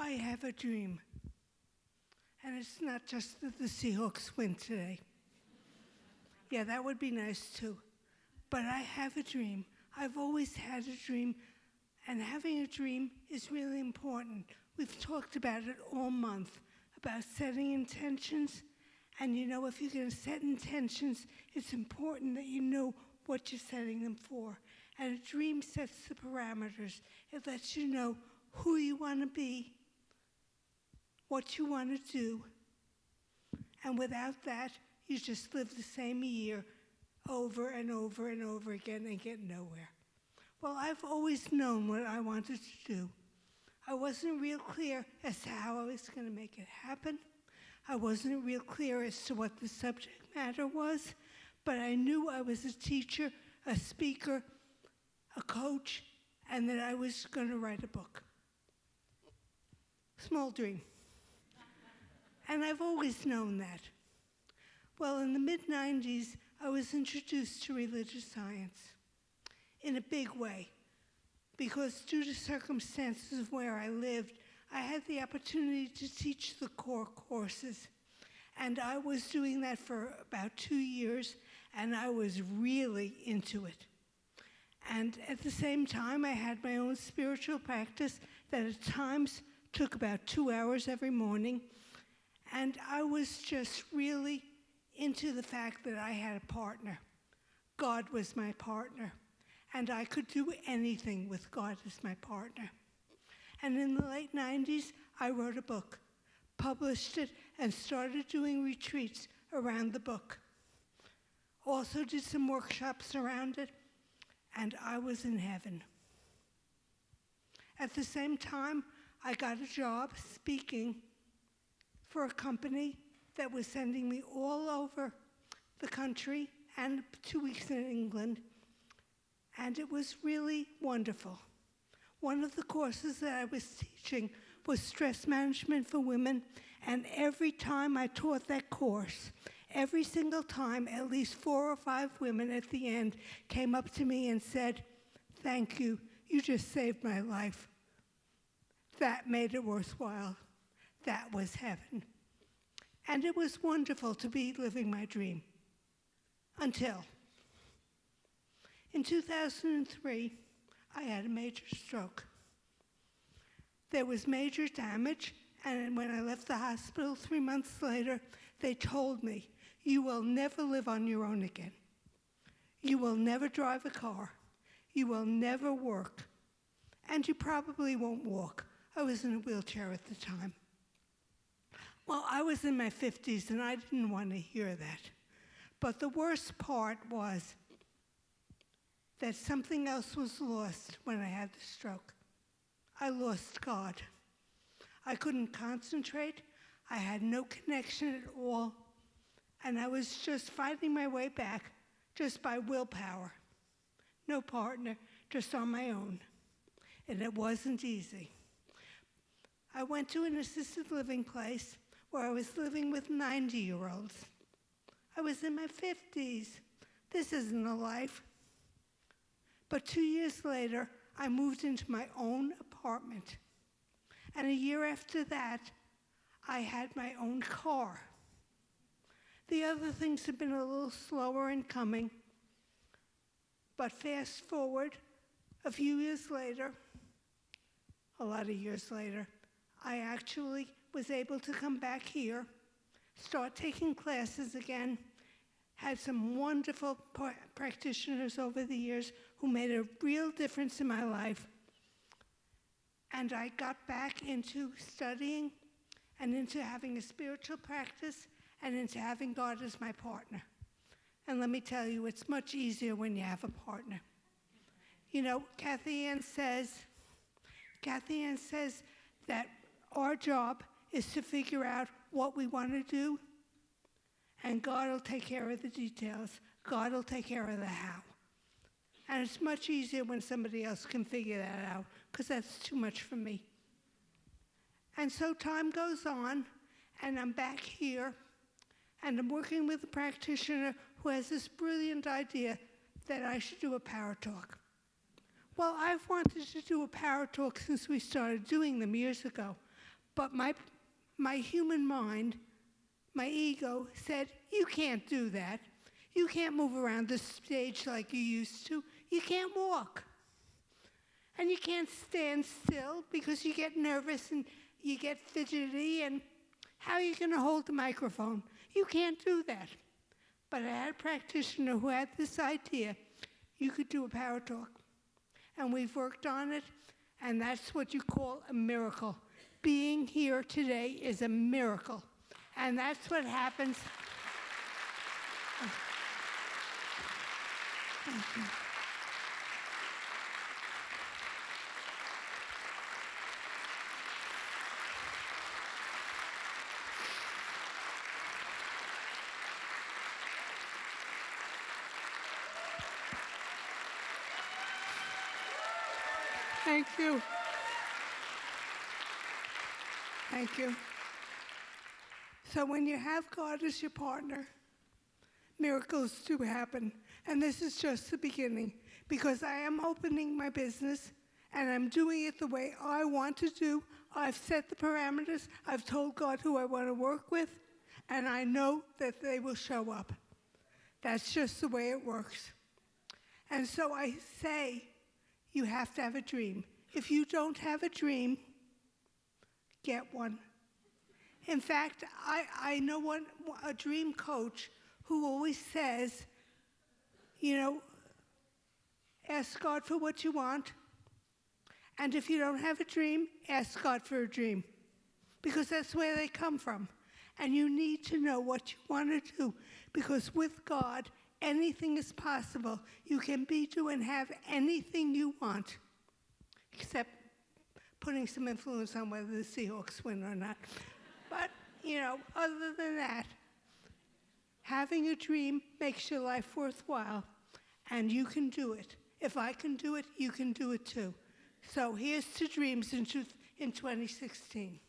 I have a dream. And it's not just that the Seahawks win today. Yeah, that would be nice too. But I have a dream. I've always had a dream, and having a dream is really important. We've talked about it all month, about setting intentions. And you know, if you're going to set intentions, it's important that you know what you're setting them for. And a dream sets the parameters. It lets you know who you want to be, what you want to do. And without that, you just live the same year over and over and over again and get nowhere. Well, I've always known what I wanted to do. I wasn't real clear as to how I was going to make it happen. I wasn't real clear as to what the subject matter was, but I knew I was a teacher, a speaker, a coach, and that I was going to write a book. Small dream. And I've always known that. Well, in the mid-90s, I was introduced to religious science in a big way, because due to circumstances of where I lived, I had the opportunity to teach the core courses. And I was doing that for about 2 years, and I was really into it. And at the same time, I had my own spiritual practice that at times took about 2 hours every morning. And I was just really into the fact that I had a partner. God was my partner. And I could do anything with God as my partner. And in the late 90s, I wrote a book, published it, and started doing retreats around the book. Also did some workshops around it, and I was in heaven. At the same time, I got a job speaking for a company that was sending me all over the country and 2 weeks in England, and it was really wonderful. One of the courses that I was teaching was stress management for women, and every time I taught that course, every single time, at least 4 or 5 women at the end came up to me and said, "Thank you, you just saved my life." That made it worthwhile. That was heaven. And it was wonderful to be living my dream. Until in 2003, I had a major stroke. There was major damage, and when I left the hospital 3 months later, they told me, "You will never live on your own again. You will never drive a car. You will never work. And you probably won't walk." I was in a wheelchair at the time. Well, I was in my 50s, and I didn't want to hear that. But the worst part was that something else was lost when I had the stroke. I lost God. I couldn't concentrate. I had no connection at all. And I was just fighting my way back just by willpower. No partner, just on my own. And it wasn't easy. I went to an assisted living place where I was living with 90-year-olds. I was in my 50s. This isn't a life. But 2 years later, I moved into my own apartment. And a year after that, I had my own car. The other things have been a little slower in coming. But fast forward, a few years later, a lot of years later, I actually was able to come back here, start taking classes again, had some wonderful practitioners over the years who made a real difference in my life. And I got back into studying and into having a spiritual practice and into having God as my partner. And let me tell you, it's much easier when you have a partner. You know, Kathy Ann says that our job is to figure out what we want to do, and God will take care of the details. God will take care of the how. And it's much easier when somebody else can figure that out, because that's too much for me. And so time goes on, and I'm back here, and I'm working with a practitioner who has this brilliant idea that I should do a power talk. Well, I've wanted to do a power talk since we started doing them years ago, But my human mind, my ego said, you can't do that. You can't move around the stage like you used to. You can't walk. And you can't stand still because you get nervous and you get fidgety, and how are you going to hold the microphone? You can't do that. But I had a practitioner who had this idea. You could do a power talk. And we've worked on it, and that's what you call a miracle. Being here today is a miracle. And that's what happens. Thank you. Thank you. Thank you. So when you have God as your partner, miracles do happen. And this is just the beginning, because I am opening my business and I'm doing it the way I want to do. I've set the parameters. I've told God who I want to work with, and I know that they will show up. That's just the way it works. And so I say, you have to have a dream. If you don't have a dream, get one. In fact, I know a dream coach who always says, ask God for what you want. And if you don't have a dream, ask God for a dream. Because that's where they come from. And you need to know what you want to do. Because with God, anything is possible. You can be, do, and have anything you want, except putting some influence on whether the Seahawks win or not. But, other than that, having a dream makes your life worthwhile, and you can do it. If I can do it, you can do it too. So here's to dreams in 2016.